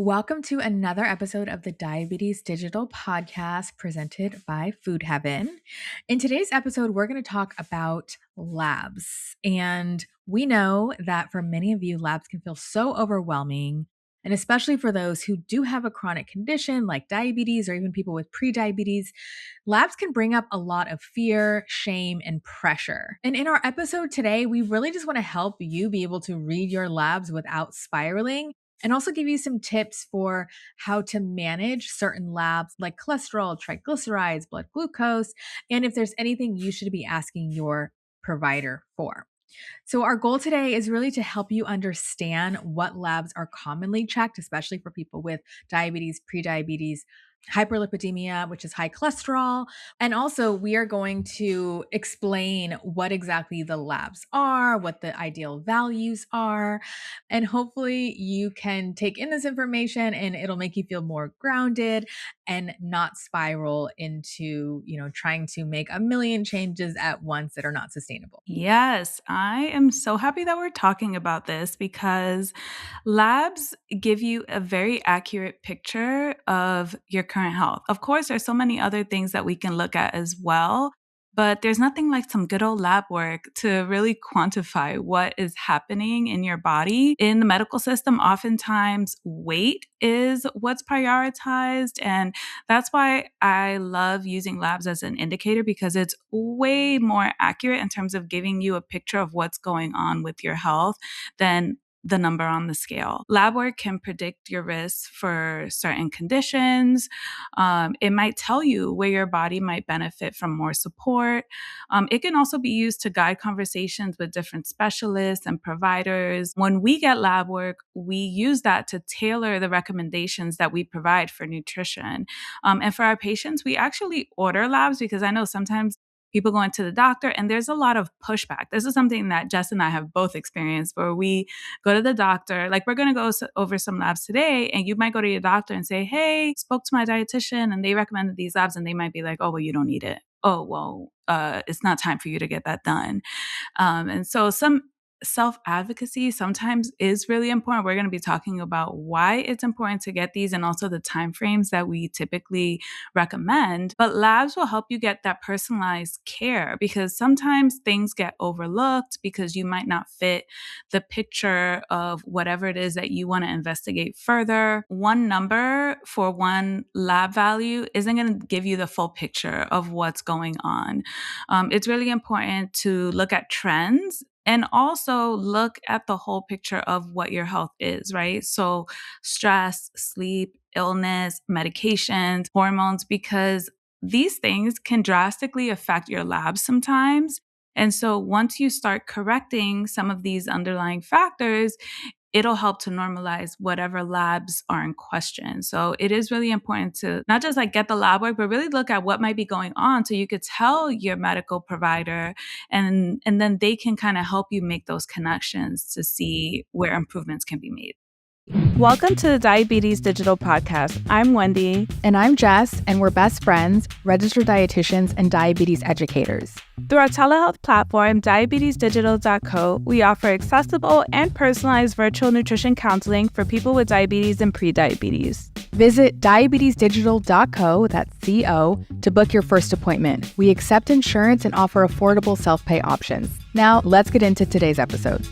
Welcome to another episode of the Diabetes Digital Podcast presented by Food Heaven. In today's episode, we're going to talk about labs. And we know that for many of you, labs can feel so overwhelming. And especially for those who do have a chronic condition like diabetes or even people with prediabetes, labs can bring up a lot of fear, shame, and pressure. And in our episode today, we really just want to help you be able to read your labs without spiraling and also give you some tips for how to manage certain labs like cholesterol, triglycerides, blood glucose, and if there's anything you should be asking your provider for. So, our goal today is really to help you understand what labs are commonly checked, especially for people with diabetes, prediabetes, hyperlipidemia, which is high cholesterol. And also, we are going to explain what exactly the labs are, what the ideal values are, and hopefully you can take in this information and it'll make you feel more grounded and not spiral into, trying to make a million changes at once that are not sustainable. Yes, I am so happy that we're talking about this because labs give you a very accurate picture of your current health. Of course, there's so many other things that we can look at as well, but there's nothing like some good old lab work to really quantify what is happening in your body. In the medical system, oftentimes weight is what's prioritized, and that's why I love using labs as an indicator because it's way more accurate in terms of giving you a picture of what's going on with your health than the number on the scale. Lab work can predict your risks for certain conditions. It might tell you where your body might benefit from more support. It can also be used to guide conversations with different specialists and providers. When we get lab work, we use that to tailor the recommendations that we provide for nutrition. And for our patients, we actually order labs because I know sometimes people go into the doctor and there's a lot of pushback. This is something that Jess and I have both experienced where we go to the doctor, like we're going to go over some labs today, and you might go to your doctor and say, hey, spoke to my dietitian and they recommended these labs, and they might be like, oh, well, you don't need it. Oh, well, it's not time for you to get that done. And so some self-advocacy sometimes is really important. We're going to be talking about why it's important to get these and also the timeframes that we typically recommend. But labs will help you get that personalized care because sometimes things get overlooked because you might not fit the picture of whatever it is that you want to investigate further. One number for one lab value isn't going to give you the full picture of what's going on. It's really important to look at trends and also look at the whole picture of what your health is, right? So stress, sleep, illness, medications, hormones, because these things can drastically affect your labs sometimes. And so once you start correcting some of these underlying factors, it'll help to normalize whatever labs are in question. So it is really important to not just like get the lab work, but really look at what might be going on so you could tell your medical provider and then they can kind of help you make those connections to see where improvements can be made. Welcome to the Diabetes Digital Podcast. I'm Wendy. And I'm Jess, and we're best friends, registered dietitians, and diabetes educators. Through our telehealth platform, diabetesdigital.co, we offer accessible and personalized virtual nutrition counseling for people with diabetes and prediabetes. Visit diabetesdigital.co, that's C-O, to book your first appointment. We accept insurance and offer affordable self-pay options. Now, let's get into today's episode.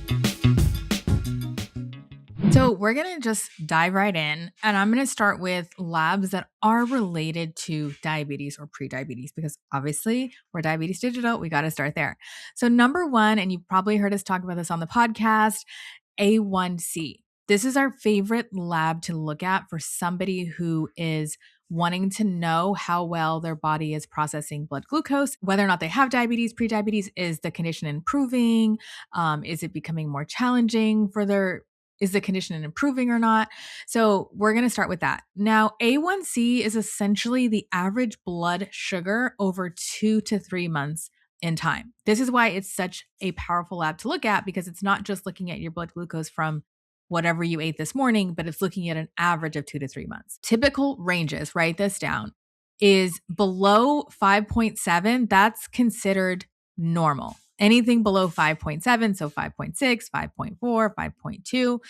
So we're going to just dive right in, and I'm going to start with labs that are related to diabetes or prediabetes because obviously we're Diabetes Digital. We got to start there. So number one, and you've probably heard us talk about this on the podcast, A1C. This is our favorite lab to look at for somebody who is wanting to know how well their body is processing blood glucose, whether or not they have diabetes, prediabetes. Is the condition improving? Is it becoming more challenging is the condition improving or not? So we're going to start with that. Now, A1C is essentially the average blood sugar over 2 to 3 months in time. This is why it's such a powerful lab to look at because it's not just looking at your blood glucose from whatever you ate this morning, but it's looking at an average of 2 to 3 months. Typical ranges, write this down, is below 5.7. That's considered normal. Anything below 5.7, so 5.6, 5.4, 5.2,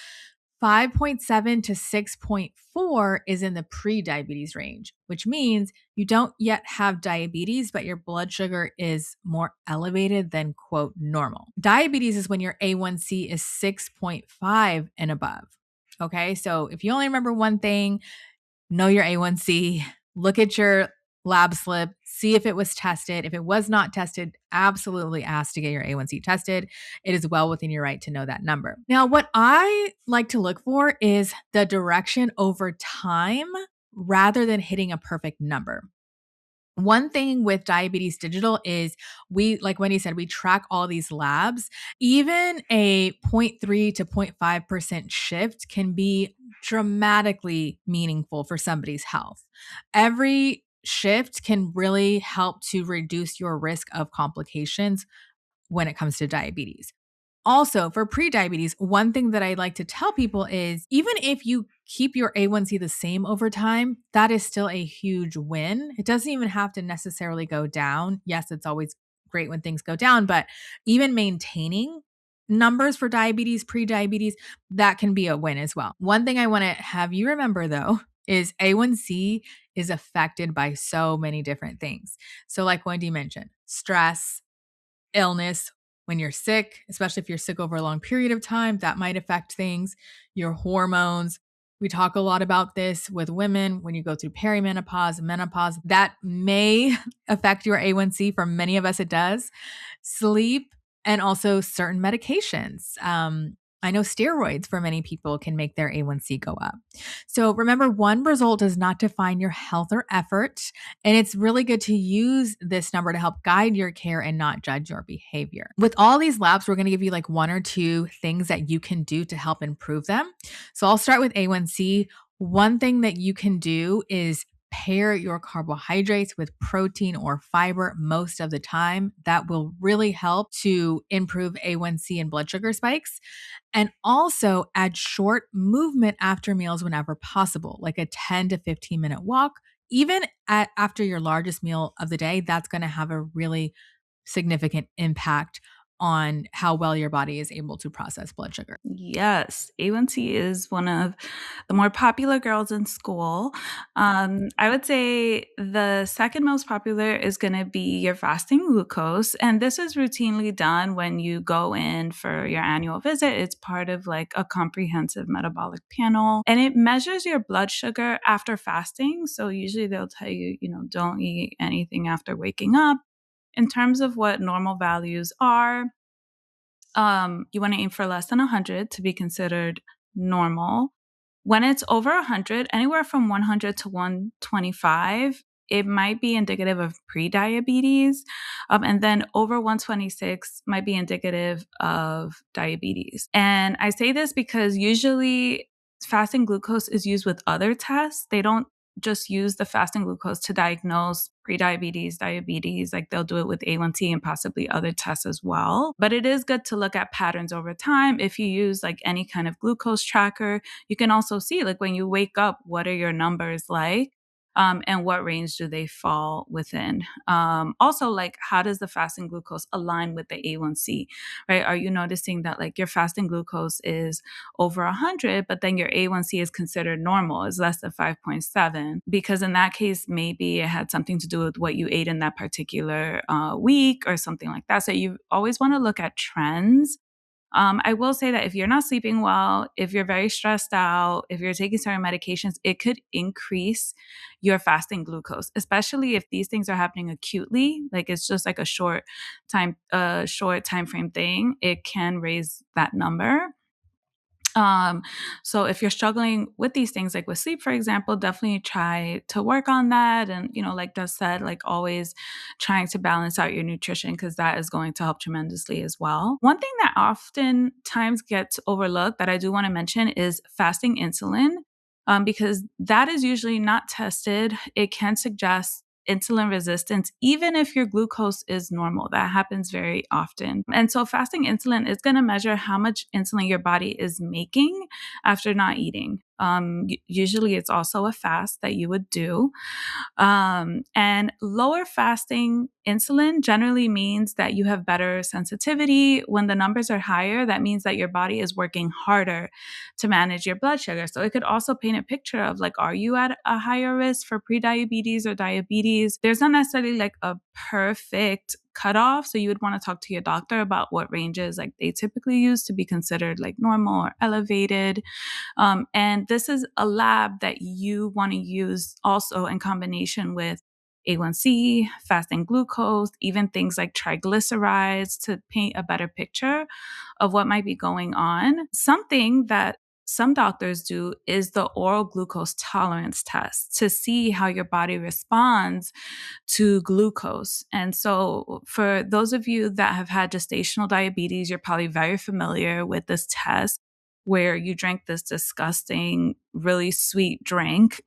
5.7 to 6.4 is in the pre-diabetes range, which means you don't yet have diabetes, but your blood sugar is more elevated than quote normal. Diabetes is when your A1C is 6.5 and above. Okay, so if you only remember one thing, know your A1C, look at your lab slip, see if it was tested. If it was not tested, absolutely ask to get your A1C tested. It is well within your right to know that number. Now, what I like to look for is the direction over time rather than hitting a perfect number. One thing with Diabetes Digital is like Wendy said, we track all these labs. Even a 0.3 to 0.5% shift can be dramatically meaningful for somebody's health. Every shift can really help to reduce your risk of complications when it comes to diabetes. Also, for prediabetes, one thing that I like to tell people is even if you keep your A1C the same over time, that is still a huge win. It doesn't even have to necessarily go down. Yes, it's always great when things go down, but even maintaining numbers for diabetes, prediabetes, that can be a win as well. One thing I want to have you remember though is A1C is affected by so many different things. So, like Wendy mentioned, stress, illness, when you're sick, especially if you're sick over a long period of time, that might affect things, your hormones. We talk a lot about this with women when you go through perimenopause, menopause, that may affect your A1C. For many of us, it does. Sleep and also certain medications. I know steroids for many people can make their A1C go up. So remember, one result does not define your health or effort. And it's really good to use this number to help guide your care and not judge your behavior. With all these labs, we're going to give you like one or two things that you can do to help improve them. So I'll start with A1C. One thing that you can do is pair your carbohydrates with protein or fiber most of the time. That will really help to improve A1C and blood sugar spikes. And also add short movement after meals whenever possible, like a 10 to 15-minute walk. Even after your largest meal of the day, that's going to have a really significant impact on how well your body is able to process blood sugar. Yes, A1C is one of the more popular girls in school. I would say the second most popular is going to be your fasting glucose. And this is routinely done when you go in for your annual visit. It's part of like a comprehensive metabolic panel and it measures your blood sugar after fasting. So usually they'll tell you, don't eat anything after waking up. In terms of what normal values are, you want to aim for less than 100 to be considered normal. When it's over 100, anywhere from 100 to 125, it might be indicative of prediabetes. And then over 126 might be indicative of diabetes. And I say this because usually fasting glucose is used with other tests. They don't just use the fasting glucose to diagnose prediabetes, diabetes, like they'll do it with A1C and possibly other tests as well. But it is good to look at patterns over time. If you use like any kind of glucose tracker, you can also see like when you wake up, what are your numbers like? And what range do they fall within? Also, like how does the fasting glucose align with the A1C, right? Are you noticing that like your fasting glucose is over 100, but then your A1C is considered normal, is less than 5.7? Because in that case, maybe it had something to do with what you ate in that particular week or something like that. So you always want to look at trends. I will say that if you're not sleeping well, if you're very stressed out, if you're taking certain medications, it could increase your fasting glucose, especially if these things are happening acutely. Like it's just like a short time frame thing. It can raise that number. So if you're struggling with these things, like with sleep, for example, definitely try to work on that. And, like Des said, like always trying to balance out your nutrition because that is going to help tremendously as well. One thing that oftentimes gets overlooked that I do want to mention is fasting insulin. Because that is usually not tested. It can suggest insulin resistance, even if your glucose is normal. That happens very often. And so fasting insulin is going to measure how much insulin your body is making after not eating. Usually it's also a fast that you would do. And lower fasting insulin generally means that you have better sensitivity. When the numbers are higher, that means that your body is working harder to manage your blood sugar. So it could also paint a picture of like, are you at a higher risk for prediabetes or diabetes? There's not necessarily like a perfect cutoff. So you would want to talk to your doctor about what ranges like they typically use to be considered like normal or elevated. And this is a lab that you want to use also in combination with A1C, fasting glucose, even things like triglycerides to paint a better picture of what might be going on. Something that some doctors do is the oral glucose tolerance test to see how your body responds to glucose. And so, for those of you that have had gestational diabetes, you're probably very familiar with this test where you drank this disgusting, really sweet drink.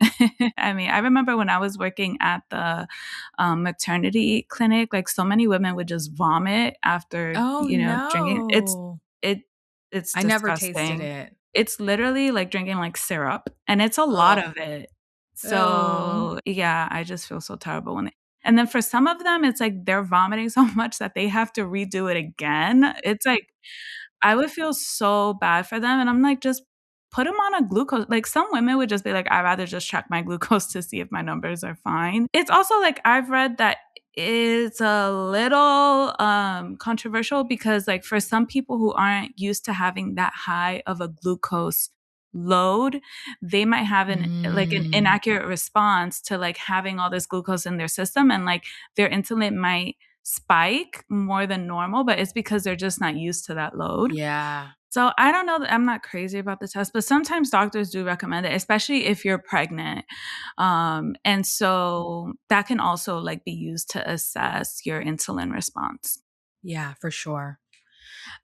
I mean, I remember when I was working at the maternity clinic, like so many women would just vomit after, Oh, drinking. no. It it's I never tasted disgusting. it. It's literally like drinking like syrup, and it's a lot Ugh. of it. Oh. So yeah, I just feel so terrible when and then for some of them, it's like they're vomiting so much that they have to redo it again. It's like I would feel so bad for them, and I'm like, "Just put them on a glucose." Like, some women would just be like, "I'd rather just check my glucose to see if my numbers are fine." It's also like I've read that it's a little, controversial because, like, for some people who aren't used to having that high of a glucose load, they might have an Mm. inaccurate response to, like, having all this glucose in their system, and, like, their insulin might spike more than normal, but it's because they're just not used to that load. Yeah. So I don't know that I'm not crazy about the test, but sometimes doctors do recommend it, especially if you're pregnant. And so that can also like be used to assess your insulin response. Yeah, for sure.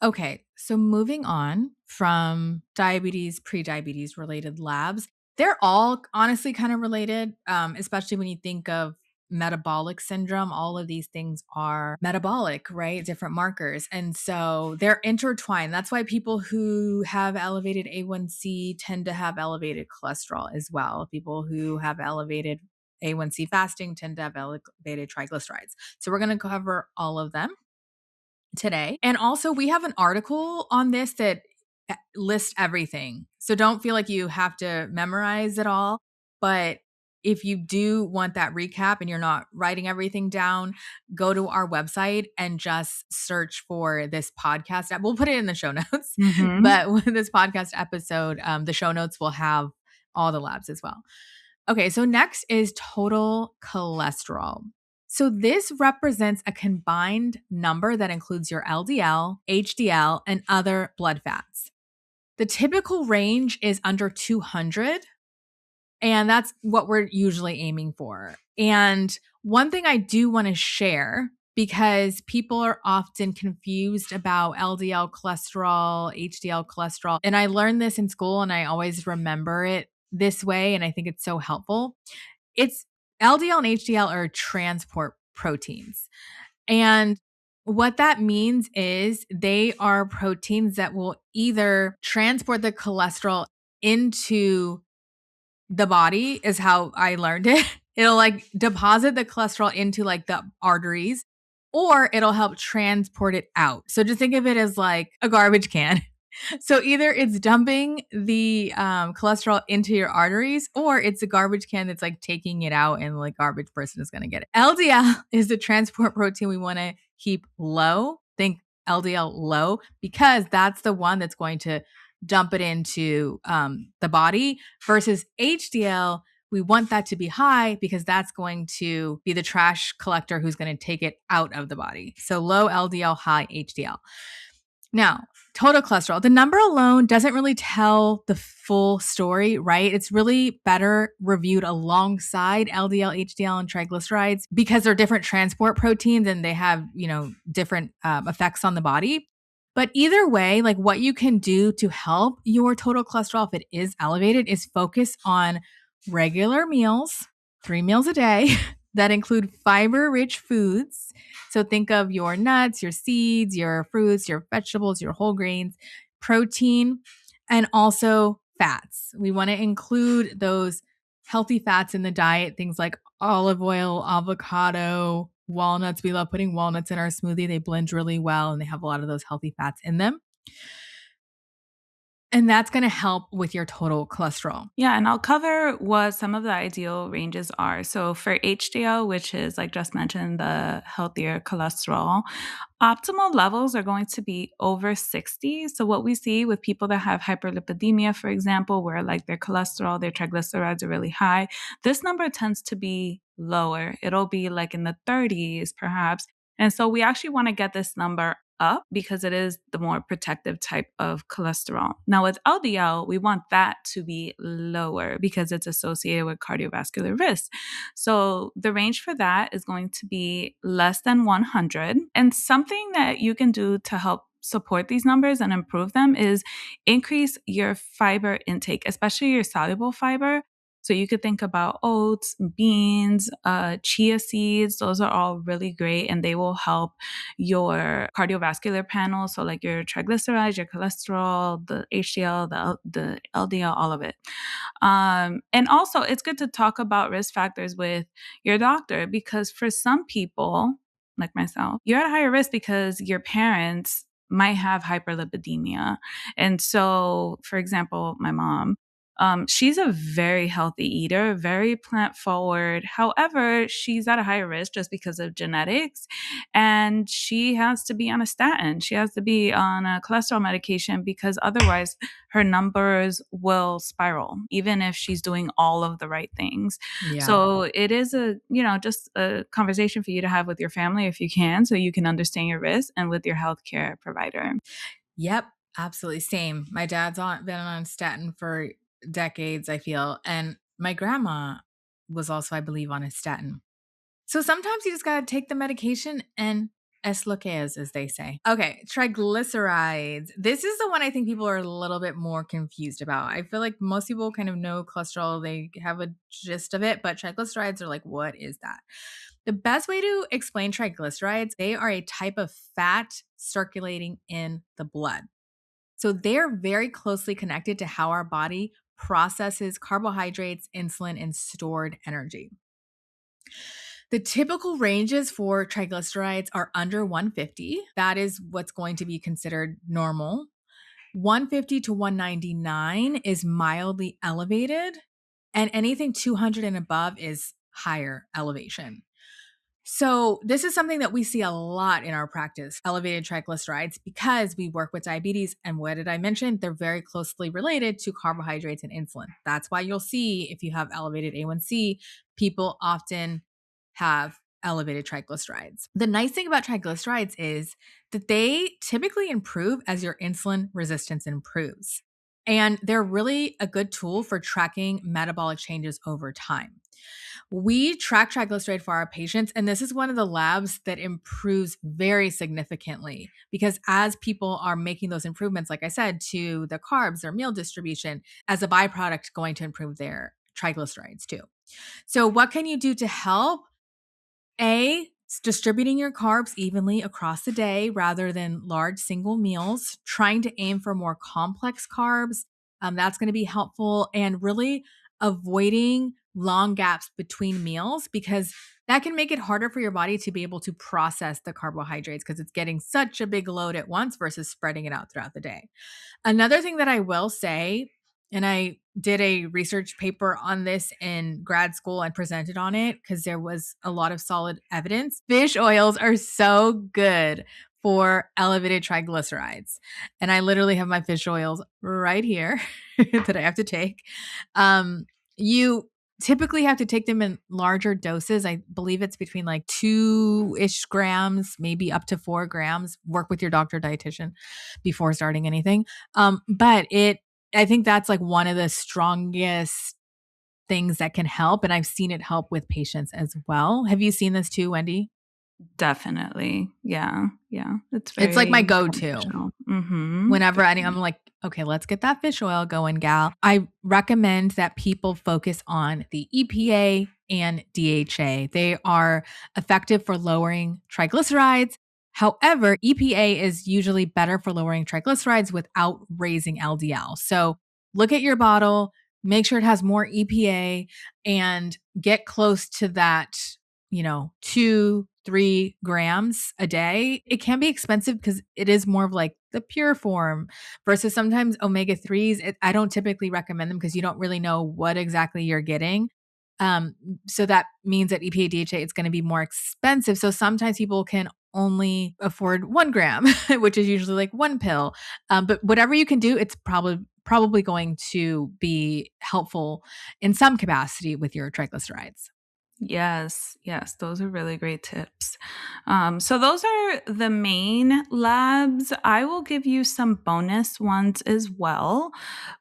Okay, so moving on from diabetes, pre-diabetes related labs, they're all honestly kind of related, especially when you think of metabolic syndrome. All of these things are metabolic, right? Different markers. And so they're intertwined. That's why people who have elevated A1C tend to have elevated cholesterol as well. People who have elevated A1C fasting tend to have elevated triglycerides. So we're going to cover all of them today. And also, we have an article on this that lists everything. So don't feel like you have to memorize it all. But if you do want that recap and you're not writing everything down, go to our website and just search for this podcast. We'll put it in the show notes. Mhm. But with this podcast episode, the show notes will have all the labs as well. Okay, so next is total cholesterol. So this represents a combined number that includes your LDL, HDL, and other blood fats. The typical range is under 200, and that's what we're usually aiming for. And one thing I do want to share, because people are often confused about LDL cholesterol, HDL cholesterol, and I learned this in school and I always remember it this way, and I think it's so helpful. It's LDL and HDL are transport proteins. And what that means is they are proteins that will either transport the cholesterol into the body, is how I learned it. It'll like deposit the cholesterol into like the arteries, or it'll help transport it out. So just think of it as like a garbage can. So either it's dumping the cholesterol into your arteries, or it's a garbage can that's like taking it out, and like garbage person is going to get it. LDL is the transport protein we want to keep low. Think LDL low, because that's the one that's going to dump it into the body, versus HDL. We want that to be high because that's going to be the trash collector who's going to take it out of the body. So low LDL, high HDL. Now, total cholesterol, the number alone doesn't really tell the full story, right? It's really better reviewed alongside LDL, HDL, and triglycerides because they're different transport proteins and they have, different effects on the body. But either way, like what you can do to help your total cholesterol if it is elevated is focus on regular meals, 3 meals a day that include fiber-rich foods. So think of your nuts, your seeds, your fruits, your vegetables, your whole grains, protein, and also fats. We want to include those healthy fats in the diet, things like olive oil, avocado, walnuts. We love putting walnuts in our smoothie. They blend really well and they have a lot of those healthy fats in them. And that's going to help with your total cholesterol. Yeah, and I'll cover what some of the ideal ranges are. So for HDL, which is like just mentioned, the healthier cholesterol, optimal levels are going to be over 60. So what we see with people that have hyperlipidemia, for example, where like their cholesterol, their triglycerides are really high, this number tends to be lower. It'll be like in the 30s, perhaps. And so we actually want to get this number up because it is the more protective type of cholesterol. Now, with LDL, we want that to be lower because it's associated with cardiovascular risk. So the range for that is going to be less than 100. And something that you can do to help support these numbers and improve them is increase your fiber intake, especially your soluble fiber. So you could think about oats, beans, chia seeds. Those are all really great and they will help your cardiovascular panel. So like your triglycerides, your cholesterol, the HDL, the LDL, all of it. And also it's good to talk about risk factors with your doctor because for some people, like myself, you're at a higher risk because your parents might have hyperlipidemia. And so, for example, my mom, she's a very healthy eater, very plant forward. However, she's at a higher risk just because of genetics. And she has to be on a statin. She has to be on a cholesterol medication because otherwise her numbers will spiral, even if she's doing all of the right things. Yeah. So it is just a conversation for you to have with your family if you can, so you can understand your risk and with your healthcare provider. Yep, absolutely. Same. My dad's been on statin for decades, I feel. And my grandma was also, I believe, on a statin. So sometimes you just got to take the medication and es lo que es, as they say. Okay, triglycerides. This is the one I think people are a little bit more confused about. I feel like most people kind of know cholesterol, they have a gist of it, but triglycerides are like, what is that? The best way to explain triglycerides, they are a type of fat circulating in the blood. So they're very closely connected to how our body processes carbohydrates, insulin, and stored energy. The typical ranges for triglycerides are under 150. That is what's going to be considered normal. 150 to 199 is mildly elevated, and anything 200 and above is higher elevation. So, this is something that we see a lot in our practice, elevated triglycerides, because we work with diabetes. And what did I mention? They're very closely related to carbohydrates and insulin. That's why you'll see if you have elevated A1C, people often have elevated triglycerides. The nice thing about triglycerides is that they typically improve as your insulin resistance improves. And they're really a good tool for tracking metabolic changes over time. We track triglyceride for our patients, and this is one of the labs that improves very significantly because as people are making those improvements, like I said, to the carbs or meal distribution, as a byproduct, going to improve their triglycerides too. So, what can you do to help? Distributing your carbs evenly across the day rather than large single meals, trying to aim for more complex carbs. That's going to be helpful, and really avoiding long gaps between meals because that can make it harder for your body to be able to process the carbohydrates because it's getting such a big load at once versus spreading it out throughout the day. Another thing that I will say, and I did a research paper on this in grad school and presented on it because there was a lot of solid evidence. Fish oils are so good for elevated triglycerides. And I literally have my fish oils right here that I have to take. You typically have to take them in larger doses. I believe it's between like 2-ish grams, maybe up to 4 grams. Work with your doctor dietitian before starting anything. But I think that's like one of the strongest things that can help. And I've seen it help with patients as well. Have you seen this too, Wendy? Definitely. Yeah. Yeah. It's like my go-to. Mm-hmm. Whenever I'm like, okay, let's get that fish oil going, gal. I recommend that people focus on the EPA and DHA. They are effective for lowering triglycerides. However, EPA is usually better for lowering triglycerides without raising LDL. So look at your bottle, make sure it has more EPA, and get close to that, 2-3 grams a day. It can be expensive because it is more of like the pure form versus sometimes omega 3s. I don't typically recommend them because you don't really know what exactly you're getting. Um, so that means that EPA DHA it's going to be more expensive. So sometimes people can only afford 1 gram, which is usually like one pill. But whatever you can do, it's probably going to be helpful in some capacity with your triglycerides. Yes, yes, those are really great tips. So those are the main labs. I will give you some bonus ones as well.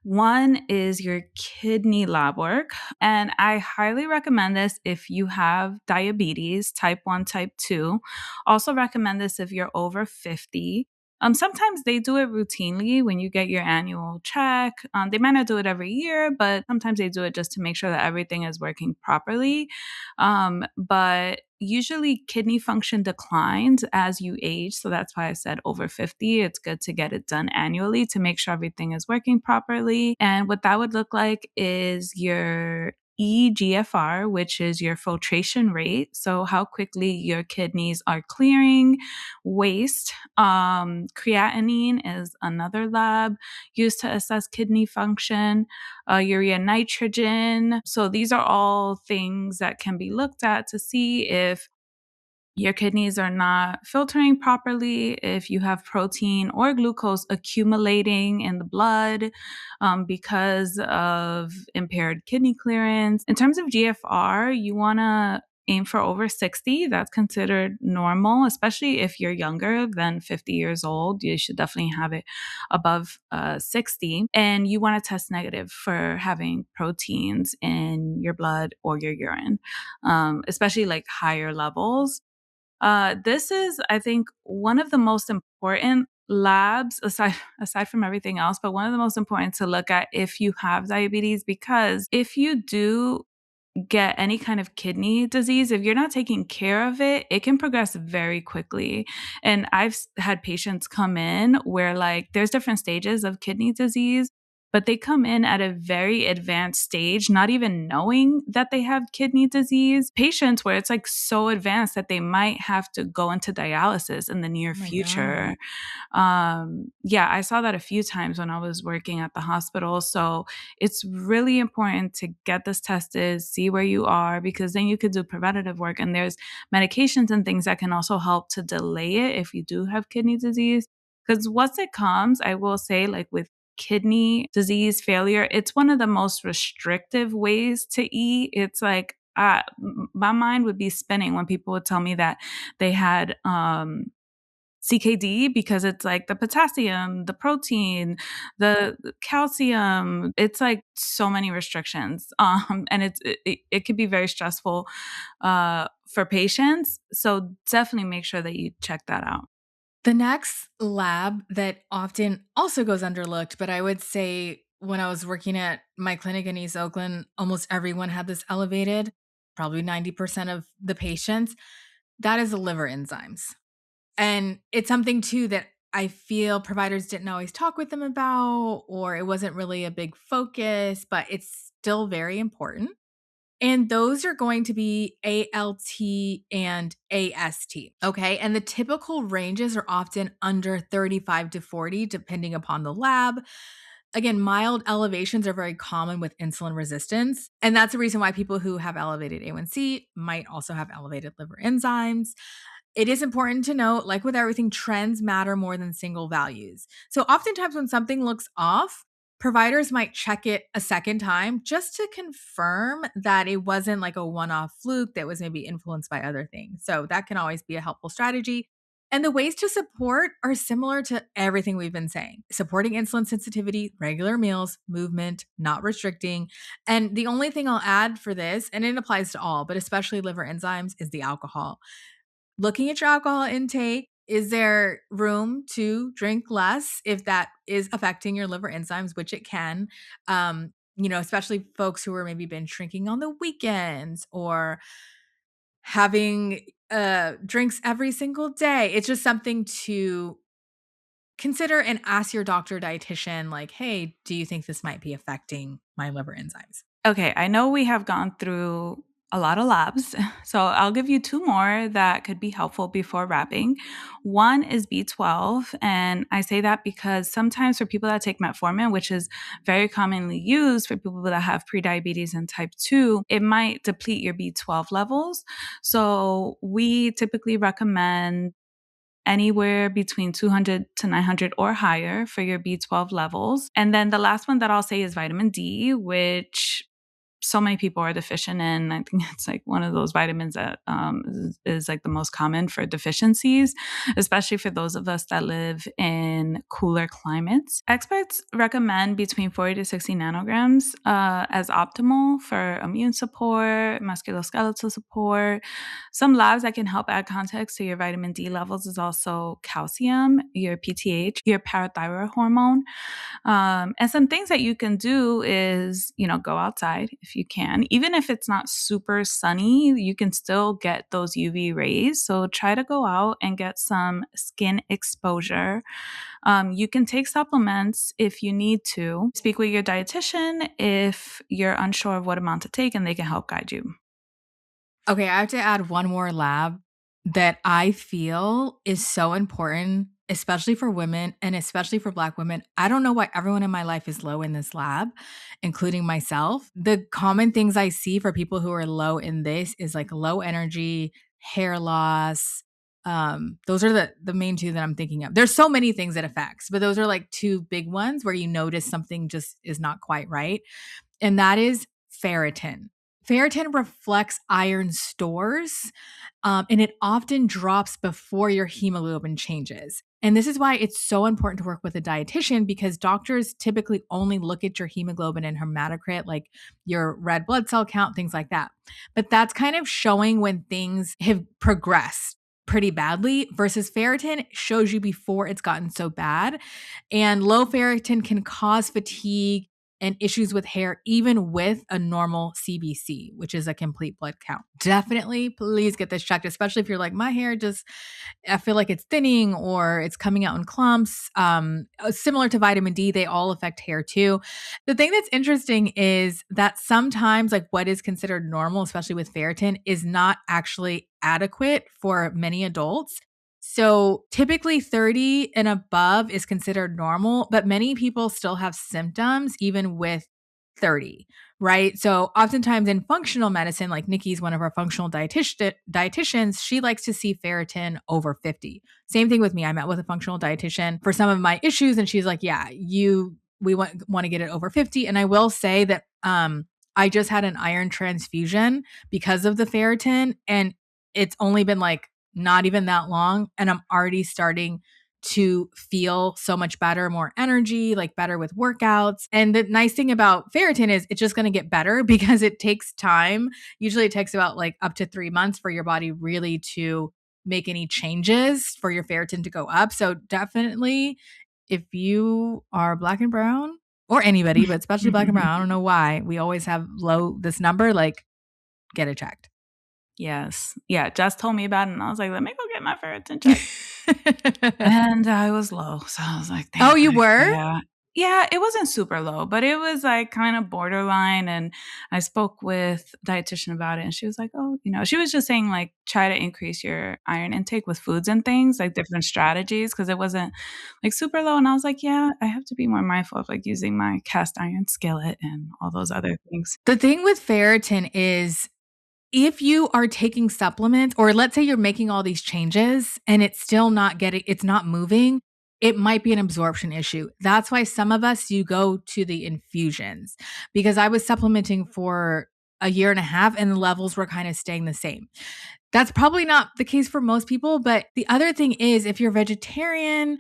One is your kidney lab work, and I highly recommend this if you have diabetes, type 1, type 2. Also recommend this if you're over 50. Sometimes they do it routinely when you get your annual check. They might not do it every year, but sometimes they do it just to make sure that everything is working properly. But usually kidney function declines as you age. So that's why I said over 50. It's good to get it done annually to make sure everything is working properly. And what that would look like is your EGFR, which is your filtration rate. So, how quickly your kidneys are clearing waste. Creatinine is another lab used to assess kidney function, urea nitrogen. So, these are all things that can be looked at to see if your kidneys are not filtering properly, if you have protein or glucose accumulating in the blood because of impaired kidney clearance. In terms of GFR, you want to aim for over 60. That's considered normal, especially if you're younger than 50 years old. You should definitely have it above 60. And you want to test negative for having proteins in your blood or your urine, especially like higher levels. This is, I think, one of the most important labs aside from everything else, but one of the most important to look at if you have diabetes, because if you do get any kind of kidney disease, if you're not taking care of it, it can progress very quickly. And I've had patients come in where like there's different stages of kidney disease, but they come in at a very advanced stage, not even knowing that they have kidney disease. Patients where it's like so advanced that they might have to go into dialysis in the near Oh my god. future. Yeah, I saw that a few times when I was working at the hospital. So it's really important to get this tested, see where you are, because then you could do preventative work. And there's medications and things that can also help to delay it if you do have kidney disease. Because once it comes, I will say, like with kidney disease failure, it's one of the most restrictive ways to eat. It's like, my mind would be spinning when people would tell me that they had CKD because it's like the potassium, the protein, the calcium. It's like so many restrictions, and it could be very stressful for patients. So definitely make sure that you check that out. The next lab that often also goes underlooked, but I would say when I was working at my clinic in East Oakland, almost everyone had this elevated, probably 90% of the patients. That is the liver enzymes. And it's something too that I feel providers didn't always talk with them about, or it wasn't really a big focus, but it's still very important. And those are going to be ALT and AST. Okay. And the typical ranges are often under 35 to 40, depending upon the lab. Again, mild elevations are very common with insulin resistance. And that's the reason why people who have elevated A1C might also have elevated liver enzymes. It is important to note, like with everything, trends matter more than single values. So, oftentimes, when something looks off, providers might check it a second time just to confirm that it wasn't like a one off fluke that was maybe influenced by other things. So, that can always be a helpful strategy. And the ways to support are similar to everything we've been saying: supporting insulin sensitivity, regular meals, movement, not restricting. And the only thing I'll add for this, and it applies to all, but especially liver enzymes, is the alcohol. Looking at your alcohol intake, is there room to drink less if that is affecting your liver enzymes, which it can? Especially folks who are maybe binge drinking on the weekends or having drinks every single day. It's just something to consider and ask your doctor dietitian, like, hey, do you think this might be affecting my liver enzymes? Okay, I know we have gone through a lot of labs, so I'll give you two more that could be helpful before wrapping. One is B12, and I say that because sometimes for people that take metformin, which is very commonly used for people that have prediabetes and type 2, it might deplete your B12 levels. So we typically recommend anywhere between 200 to 900 or higher for your B12 levels. And then the last one that I'll say is vitamin D, which so many people are deficient in. I think it's like one of those vitamins that is like the most common for deficiencies, especially for those of us that live in cooler climates. Experts recommend between 40 to 60 nanograms as optimal for immune support, musculoskeletal support. Some labs that can help add context to your vitamin D levels is also calcium, your PTH, your parathyroid hormone. And some things that you can do is, go outside if you can. Even if it's not super sunny, you can still get those UV rays. So try to go out and get some skin exposure. You can take supplements if you need to. Speak with your dietitian if you're unsure of what amount to take, and they can help guide you. Okay, I have to add one more lab that I feel is so important, especially for women and especially for Black women. I don't know why everyone in my life is low in this lab, including myself. The common things I see for people who are low in this is like low energy, hair loss. Those are the main two that I'm thinking of. There's so many things it affects, but those are like two big ones where you notice something just is not quite right. And that is ferritin. Ferritin reflects iron stores, and it often drops before your hemoglobin changes. And this is why it's so important to work with a dietitian, because doctors typically only look at your hemoglobin and hematocrit, like your red blood cell count, things like that. But that's kind of showing when things have progressed pretty badly, versus ferritin shows you before it's gotten so bad. And low ferritin can cause fatigue and issues with hair, even with a normal CBC, which is a complete blood count. Definitely, please get this checked, especially if you're like, my hair just, I feel like it's thinning or it's coming out in clumps. Similar to vitamin D, they all affect hair too. The thing that's interesting is that sometimes, like, what is considered normal, especially with ferritin, is not actually adequate for many adults. So typically 30 and above is considered normal, but many people still have symptoms even with 30, right? So oftentimes in functional medicine, like Nikki's one of our functional dietitians, she likes to see ferritin over 50. Same thing with me. I met with a functional dietitian for some of my issues, and she's like, yeah, we want to get it over 50. And I will say that I just had an iron transfusion because of the ferritin, and it's only been like not even that long, and I'm already starting to feel so much better, more energy, like better with workouts. And the nice thing about ferritin is it's just going to get better because it takes time. Usually it takes about like up to 3 months for your body really to make any changes for your ferritin to go up. So definitely, if you are Black and brown, or anybody, but especially Black and brown, I don't know why we always have low this number, like, get it checked. Yes. Yeah, Jess told me about it, and I was like, "Let me go get my ferritin checked." And I was low, so I was like, Oh, "Thank you God." were? Yeah. Yeah, it wasn't super low, but it was, like, kinda borderline, and I spoke with a dietitian about it, and she was like, "Oh," she was just saying, like, "Try to increase your iron intake with foods and things, like, different strategies, because it wasn't, like, super low," and I was like, "Yeah, I have to be more mindful of, like, using my cast iron skillet and all those other things." The thing with ferritin is if you are taking supplements, or let's say you're making all these changes and it's not moving, it might be an absorption issue. That's why some of us, you go to the infusions, because I was supplementing for a year and a half and the levels were kind of staying the same. That's probably not the case for most people. But the other thing is, if you're vegetarian,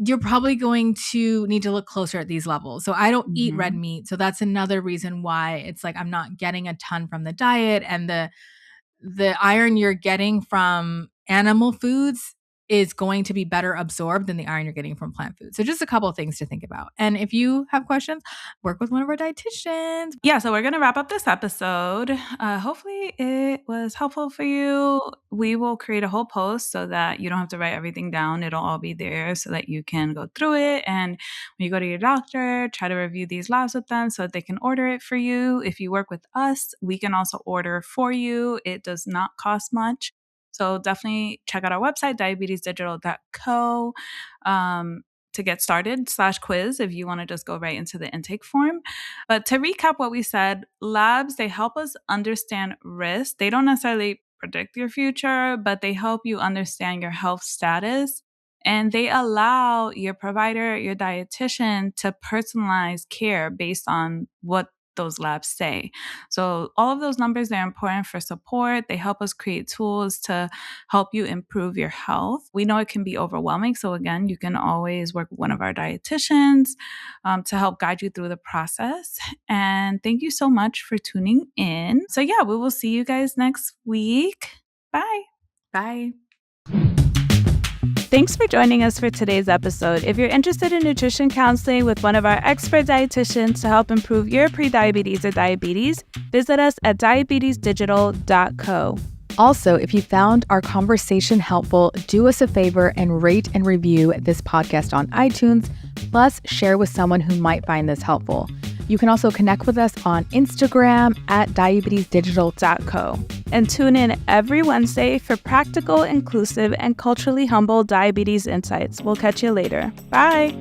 you're probably going to need to look closer at these levels. So I don't eat red Mhm. meat. So that's another reason why it's like I'm not getting a ton from the diet, and the iron you're getting from animal foods is going to be better absorbed than the iron you're getting from plant food. So just a couple of things to think about. And if you have questions, work with one of our dietitians. Yeah, so we're going to wrap up this episode. Hopefully it was helpful for you. We will create a whole post so that you don't have to write everything down. It'll all be there so that you can go through it. And when you go to your doctor, try to review these labs with them so that they can order it for you. If you work with us, we can also order for you. It does not cost much. So definitely check out our website, diabetesdigital.co. To get started /quiz if you want to just go right into the intake form. But to recap what we said, labs, they help us understand risk. They don't necessarily predict your future, but they help you understand your health status. And they allow your provider, your dietitian to personalize care based on what those labs say. So all of those numbers, they're important for support. They help us create tools to help you improve your health. We know it can be overwhelming. So again, you can always work with one of our dietitians to help guide you through the process. And thank you so much for tuning in. So yeah, we will see you guys next week. Bye. Bye. Thanks for joining us for today's episode. If you're interested in nutrition counseling with one of our expert dietitians to help improve your prediabetes or diabetes, visit us at diabetesdigital.co. Also, if you found our conversation helpful, do us a favor and rate and review this podcast on iTunes, plus share with someone who might find this helpful. You can also connect with us on Instagram at diabetesdigital.co. And tune in every Wednesday for practical, inclusive, and culturally humble diabetes insights. We'll catch you later. Bye.